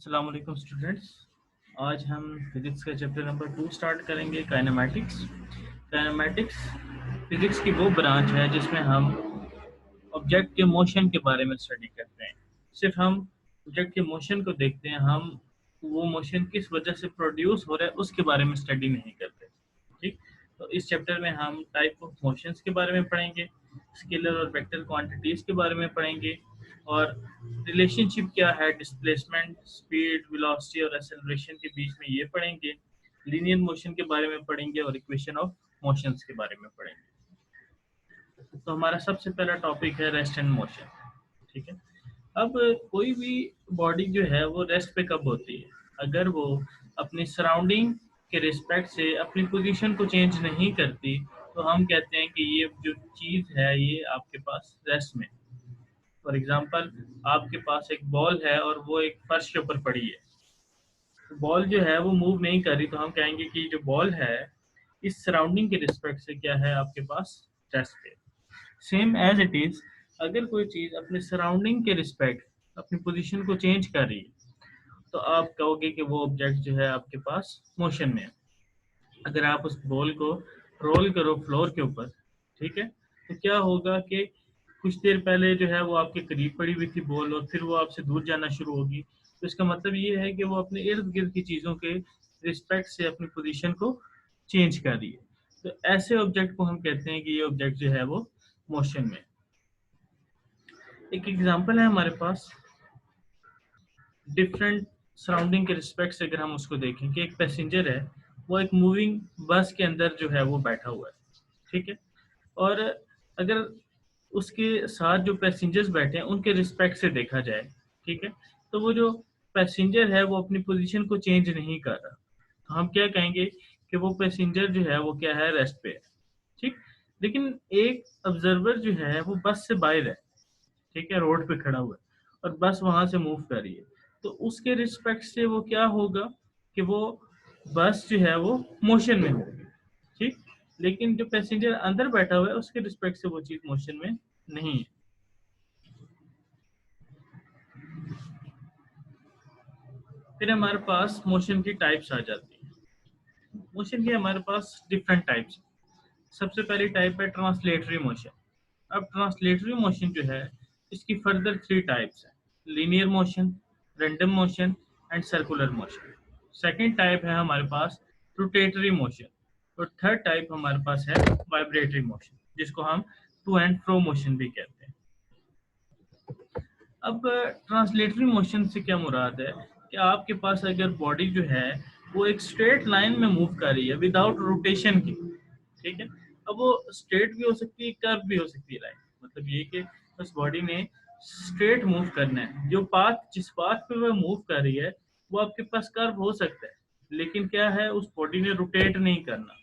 अस्सलाम वालेकुम स्टूडेंट्स। आज हम फिजिक्स का चैप्टर नंबर 2 स्टार्ट करेंगे, काइनेमैटिक्स। काइनेमैटिक्स फिजिक्स की वो ब्रांच है जिसमें हम ऑब्जेक्ट के मोशन के बारे में स्टडी करते हैं। सिर्फ हम ऑब्जेक्ट के मोशन को देखते हैं, हम वो मोशन किस वजह से प्रोड्यूस हो रहा है उसके बारे में स्टडी नहीं करते। ठीक, तो इस चैप्टर में हम टाइप ऑफ मोशंस के बारे में पढ़ेंगे, स्केलर और वेक्टर क्वांटिटीज़ के बारे में पढ़ेंगे, और रिलेशनशिप क्या है डिस्प्लेसमेंट, स्पीड, वेलोसिटी और एक्सेलरेशन के बीच में ये पढ़ेंगे। लीनियर मोशन के बारे में पढ़ेंगे और इक्वेशन ऑफ मोशंस के बारे में पढ़ेंगे। तो हमारा सबसे पहला टॉपिक है रेस्ट एंड मोशन। ठीक है, अब कोई भी बॉडी जो है वो रेस्ट पे कब होती है? अगर वो अपनी सराउंडिंग के रिस्पेक्ट से अपनी पोजीशन को चेंज नहीं करती तो हम कहते हैं कि ये जो चीज़ है ये आपके पास रेस्ट में। फॉर एग्जांपल, आपके पास एक बॉल है और वो एक फर्श के ऊपर पड़ी है। तो बॉल जो है वो मूव नहीं कर रही, तो हम कहेंगे कि जो बॉल है इस सराउंडिंग के रिस्पेक्ट से क्या है आपके पास, रेस्ट पे। सेम एज इट इज, अगर कोई चीज़ अपने सराउंडिंग के रिस्पेक्ट अपनी पोजीशन को चेंज कर रही है तो आप कहोगे कि वो ऑब्जेक्ट जो है आपके पास मोशन में है। अगर आप उस बॉल को रोल करो फ्लोर के ऊपर, ठीक है, तो क्या होगा कि कुछ देर पहले जो है वो आपके करीब पड़ी हुई थी बॉल और फिर वो आपसे दूर जाना शुरू होगी। तो इसका मतलब ये है कि वो अपने इर्द गिर्द की चीज़ों के रिस्पेक्ट से अपनी पोजीशन को चेंज कर रही है। तो ऐसे ऑब्जेक्ट को हम कहते हैं कि ये ऑब्जेक्ट जो है वो मोशन में। एक एग्जांपल है हमारे पास, डिफरेंट सराउंडिंग के रिस्पेक्ट से अगर हम उसको देखें कि एक पैसेंजर है, वो एक मूविंग बस के अंदर जो है वो बैठा हुआ है, ठीक है, और अगर उसके साथ जो पैसेंजर्स बैठे हैं उनके रिस्पेक्ट से देखा जाए, ठीक है, तो वो जो पैसेंजर है वो अपनी पोजीशन को चेंज नहीं कर रहा, तो हम क्या कहेंगे कि वो पैसेंजर जो है वो क्या है, रेस्ट पे है। ठीक, लेकिन एक ऑब्जर्वर जो है वो बस से बाहर है, ठीक है, रोड पे खड़ा हुआ है और बस वहां से मूव कर रही है, तो उसके रिस्पेक्ट से वो क्या होगा कि वो बस जो है वो मोशन में होगी। ठीक, लेकिन जो पैसेंजर अंदर बैठा हुआ है उसके रिस्पेक्ट से वो चीज मोशन में नहीं है। फिर हमारे पास मोशन की टाइप्स आ जाती है। मोशन के हमारे पास डिफरेंट टाइप्स। सबसे पहली टाइप है ट्रांसलेटरी मोशन। अब ट्रांसलेटरी मोशन जो है इसकी फर्दर थ्री टाइप्स है, linear motion, random motion and circular motion. Second type है हमारे पास रोटेटरी मोशन, और थर्ड टाइप हमारे पास है वाइब्रेटरी मोशन, जिसको हम टू एंड फ्रो मोशन भी कहते हैं। अब ट्रांसलेटरी मोशन से क्या मुराद है कि आपके पास अगर बॉडी जो है वो एक स्ट्रेट लाइन में मूव कर रही है विदाउट रोटेशन की, ठीक है, अब वो स्ट्रेट भी हो सकती है, कर्व भी हो सकती है लाइन, मतलब ये कि उस बॉडी ने स्ट्रेट मूव करना है, जो पाथ जिस पाथ पे वह मूव कर रही है वो आपके पास कर्व हो सकता है, लेकिन क्या है उस बॉडी ने रोटेट नहीं करना,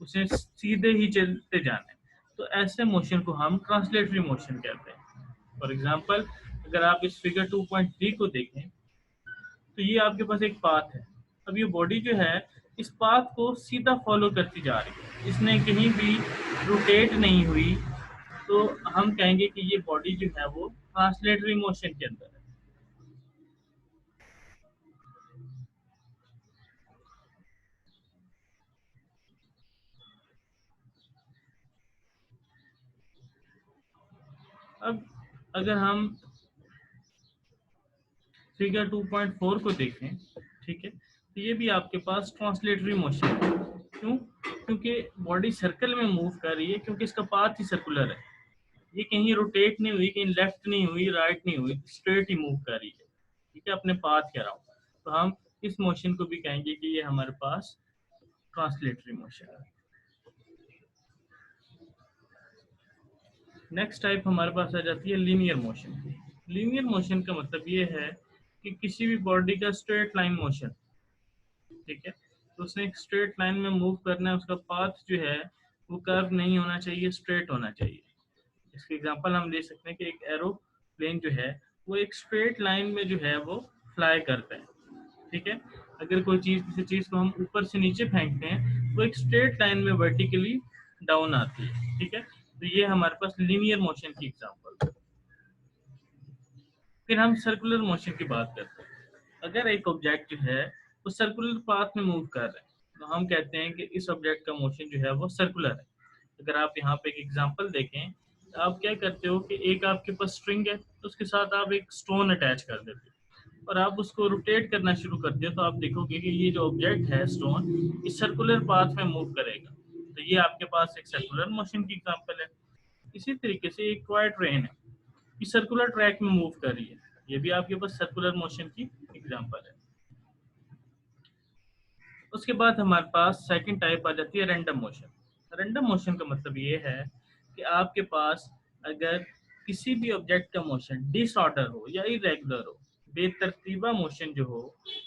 उसे सीधे ही चलते जाना है। तो ऐसे मोशन को हम ट्रांसलेटरी मोशन कहते हैं। फॉर एग्जाम्पल, अगर आप इस फिगर 2.3 को देखें तो ये आपके पास एक पाथ है। अब ये बॉडी जो है इस पाथ को सीधा फॉलो करती जा रही है, इसने कहीं भी रोटेट नहीं हुई, तो हम कहेंगे कि ये बॉडी जो है वो ट्रांसलेटरी मोशन के अंदर है। अब अगर हम फिगर 2.4 को देखें, ठीक है, तो ये भी आपके पास ट्रांसलेटरी मोशन है। क्यों? क्योंकि बॉडी सर्कल में मूव कर रही है, क्योंकि इसका पाथ ही सर्कुलर है, ये कहीं रोटेट नहीं हुई, कहीं लेफ्ट नहीं हुई, राइट नहीं हुई, स्ट्रेट ही मूव कर रही है, ठीक है, अपने पाथ के अराउंड। तो हम इस मोशन को भी कहेंगे कि ये हमारे पास ट्रांसलेटरी मोशन है। नेक्स्ट टाइप हमारे पास आ जाती है लीनियर मोशन। लीनियर मोशन का मतलब ये है कि किसी भी बॉडी का स्ट्रेट लाइन मोशन, ठीक है, तो उसने एक स्ट्रेट लाइन में मूव करना है, उसका पाथ जो है वो कर्व नहीं होना चाहिए, स्ट्रेट होना चाहिए। इसके एग्जांपल हम ले सकते हैं कि एक एरोप्लेन जो है वो एक स्ट्रेट लाइन में जो है वो फ्लाई करता है, ठीक है, अगर कोई चीज़ किसी चीज़ को हम ऊपर से नीचे फेंकते हैं वो एक स्ट्रेट लाइन में वर्टिकली डाउन आती है, ठीक है, तो ये हमारे पास लीनियर मोशन की एग्जांपल। फिर हम सर्कुलर मोशन की बात करते हैं। अगर एक ऑब्जेक्ट जो है वो सर्कुलर पाथ में मूव कर रहा है तो हम कहते हैं कि इस ऑब्जेक्ट का मोशन जो है वो सर्कुलर है। अगर आप यहाँ पे एक एग्जांपल देखें तो आप क्या करते हो कि एक आपके पास स्ट्रिंग है तो उसके साथ आप एक स्टोन अटैच कर देते हो और आप उसको रोटेट करना शुरू करते हो तो आप देखोगे कि ये जो ऑब्जेक्ट है स्टोन इस सर्कुलर पाथ में मूव करेगा। तो ये आपके पास एक सर्कुलर मोशन की एग्जांपल है। इसी तरीके से एक टॉय ट्रेन है, ये सर्कुलर ट्रैक में मूव कर रही है, ये भी आपके पास सर्कुलर मोशन की एग्जांपल है। उसके बाद हमारे पास सेकंड टाइप आ जाती है रैंडम मोशन। रैंडम मोशन का मतलब ये है कि आपके पास अगर किसी भी ऑब्जेक्ट का मोशन डिसऑर्डर हो या इरेगुलर हो, बेतरतीबा मोशन जो हो,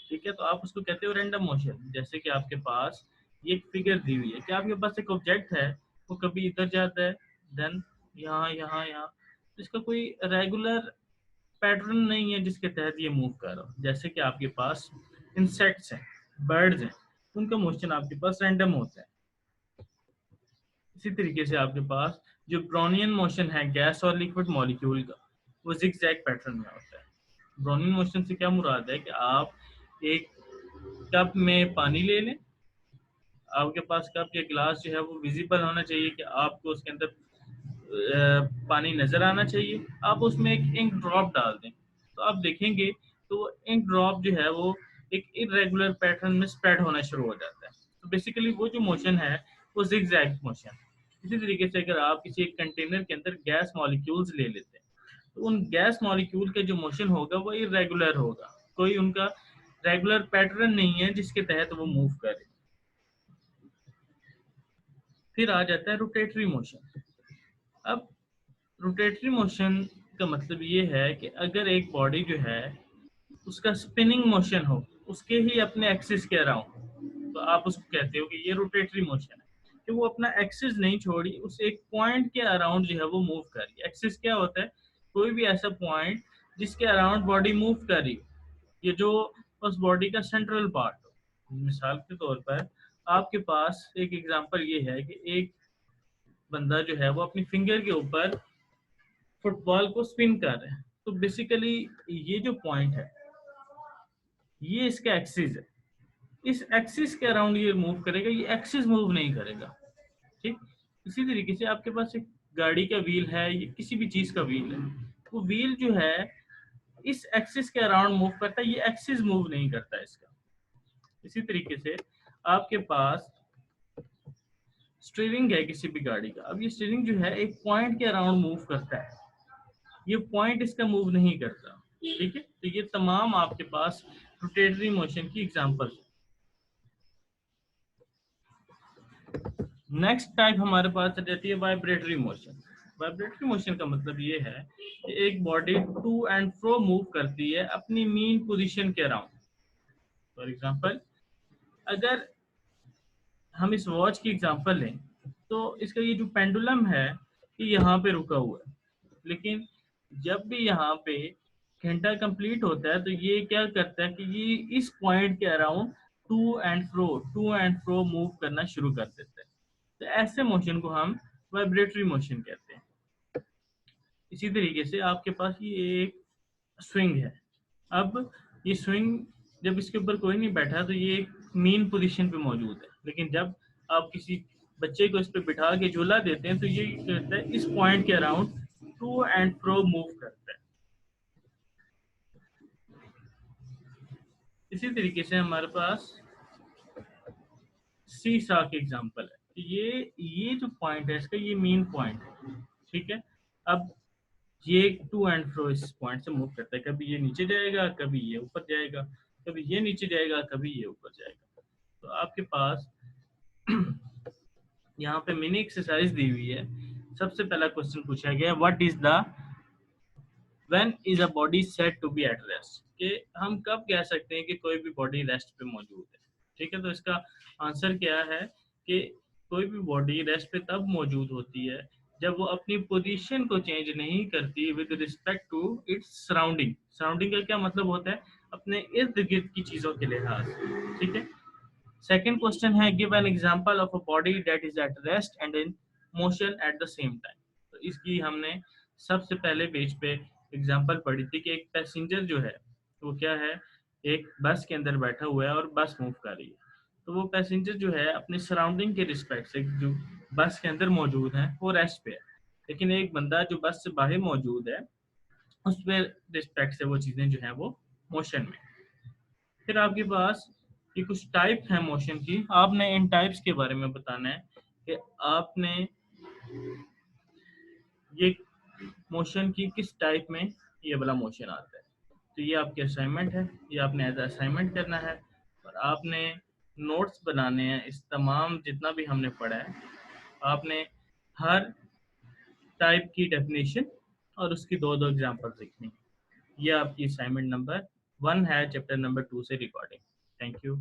ठीक है, तो आप उसको कहते हो रैंडम मोशन। जैसे कि आपके पास ये एक फिगर दी हुई है कि आपके पास एक ऑब्जेक्ट है, वो कभी इधर जाता है, देन यहाँ यहाँ यहाँ, तो इसका कोई रेगुलर पैटर्न नहीं है जिसके तहत ये मूव कर रहा हो। जैसे कि आपके पास इंसेक्ट्स हैं, बर्ड्स हैं, उनका मोशन आपके पास रैंडम होता है। इसी तरीके से आपके पास जो ब्राउनियन मोशन है गैस और लिक्विड मॉलिक्यूल का, वो जिगजैग पैटर्न में होता है। ब्राउनियन मोशन से क्या मुराद है कि आप एक कप में पानी ले लें, आपके पास कप या गिलास जो है वो विजिबल होना चाहिए कि आपको उसके अंदर पानी नजर आना चाहिए। आप उसमें एक इंक ड्रॉप डाल दें तो आप देखेंगे तो इंक ड्रॉप जो है वो एक इरेगुलर पैटर्न में स्प्रेड होना शुरू हो जाता है। तो बेसिकली वो जो मोशन है वो जिगजैग मोशन। इसी तरीके से अगर आप किसी एक कंटेनर के अंदर गैस मॉलिक्यूल्स ले लेते हैं तो उन गैस मॉलिक्यूल के जो मोशन होगा वो इरेगुलर होगा, कोई उनका रेगुलर पैटर्न नहीं है जिसके तहत वो मूव करे। फिर आ जाता है रोटेटरी मोशन। अब रोटेटरी मोशन का मतलब ये है कि अगर एक बॉडी जो है उसका स्पिनिंग मोशन हो उसके ही अपने एक्सिस के अराउंड, तो आप उसको कहते हो कि ये रोटेटरी मोशन है कि वो अपना एक्सिस नहीं छोड़ी, उस एक पॉइंट के अराउंड जो है वो मूव कर रही है। एक्सिस क्या होता है? कोई भी ऐसा पॉइंट जिसके अराउंड बॉडी मूव कर रही हो, ये जो उस बॉडी का सेंट्रल पार्ट हो। मिसाल के तौर पर आपके पास एक एग्जांपल ये है कि एक बंदा जो है वो अपनी फिंगर के ऊपर फुटबॉल को स्पिन कर रहे हैं, तो बेसिकली ये जो पॉइंट है ये इसका एक्सिस है, इस एक्सिस के अराउंड ये मूव करेगा, ये एक्सिस मूव नहीं करेगा। ठीक, इसी तरीके से आपके पास एक गाड़ी का व्हील है, ये किसी भी चीज का व्हील है, वो व्हील जो है इस एक्सिस के अराउंड मूव करता है, ये एक्सिस मूव नहीं करता इसका। इसी तरीके से आपके पास स्टीयरिंग है किसी भी गाड़ी का, अब ये स्टीयरिंग जो है एक पॉइंट के अराउंड मूव करता है, ये पॉइंट इसका मूव नहीं करता। ठीक है, तो ये तमाम आपके पास रोटेटरी मोशन की एग्जांपल है। नेक्स्ट टाइप हमारे पास रहती है वाइब्रेटरी मोशन। वाइब्रेटरी मोशन का मतलब ये है कि एक body to and fro move करती है अपनी मीन पोजीशन के अराउंड। फॉर एग्जांपल अगर हम इस वॉच की एग्जांपल लें तो इसका ये जो पेंडुलम है ये यहाँ पे रुका हुआ है, लेकिन जब भी यहाँ पे घंटा कंप्लीट होता है तो ये क्या करता है कि ये इस पॉइंट के around two and fro move करना शुरू कर देता है। तो ऐसे मोशन को हम वाइब्रेटरी मोशन कहते हैं। इसी तरीके से आपके पास ये एक स्विंग है। अब ये स्विंग जब इसके ऊपर कोई नहीं बैठा तो ये एक मीन पोजीशन पे मौजूद है, लेकिन जब आप किसी बच्चे को इस पे बिठा के झूला देते हैं तो ये करता है इस पॉइंट के around two and fro move करता है। इसी तरीके से हमारे पास सी सा की एग्जांपल है। ये जो पॉइंट है इसका ये मेन पॉइंट है। ठीक है, अब ये टू एंड फ्रो इस पॉइंट से मूव करता है, कभी ये नीचे जाएगा, कभी ये ऊपर जाएगा, कभी ये नीचे जाएगा, कभी ये ऊपर जाएगा। तो आपके पास यहाँ पे मिनी एक्सरसाइज दी हुई है। सबसे पहला क्वेश्चन पूछा गया what is the when is a body said to be at rest, कि हम कब कह सकते हैं कि कोई भी बॉडी रेस्ट पे मौजूद है। ठीक है, तो इसका आंसर क्या है कि कोई भी बॉडी रेस्ट पे तब मौजूद होती है जब वो अपनी पोजीशन को चेंज नहीं करती with respect to its surrounding. Surrounding का क्या मतलब होता है? अपने इर्द गिर्द की चीजों के लिहाज। ठीक है, सेकंड क्वेश्चन है give an example of a body that is at rest and in motion at the same time. तो इसकी हमने सबसे पहले पेज पे एग्जांपल पढ़ी थी कि एक पैसेंजर जो है वो क्या है, एक बस के अंदर बैठा हुआ है और बस मूव कर रही है, तो वो पैसेंजर जो है अपनी सराउंडिंग के रिस्पेक्ट से जो बस के अंदर मौजूद है वो रेस्ट पे है, लेकिन एक बंदा जो बस से बाहर मौजूद है उस पे रिस्पेक्ट से वो चीज़ें जो है वो मोशन में। फिर आपके पास ये कुछ टाइप है मोशन की, आपने इन टाइप्स के बारे में बताना है कि आपने ये मोशन की किस टाइप में ये वाला मोशन आता है। तो ये आपकी असाइनमेंट है, ये आपने एज असाइनमेंट करना है और आपने नोट्स बनाने हैं इस तमाम जितना भी हमने पढ़ा है। आपने हर टाइप की डेफिनेशन और उसकी दो दो एग्जांपल्स लिखनी है। ये आपकी असाइनमेंट नंबर 1 है चैप्टर नंबर 2 से रिकॉर्डिंग। Thank you.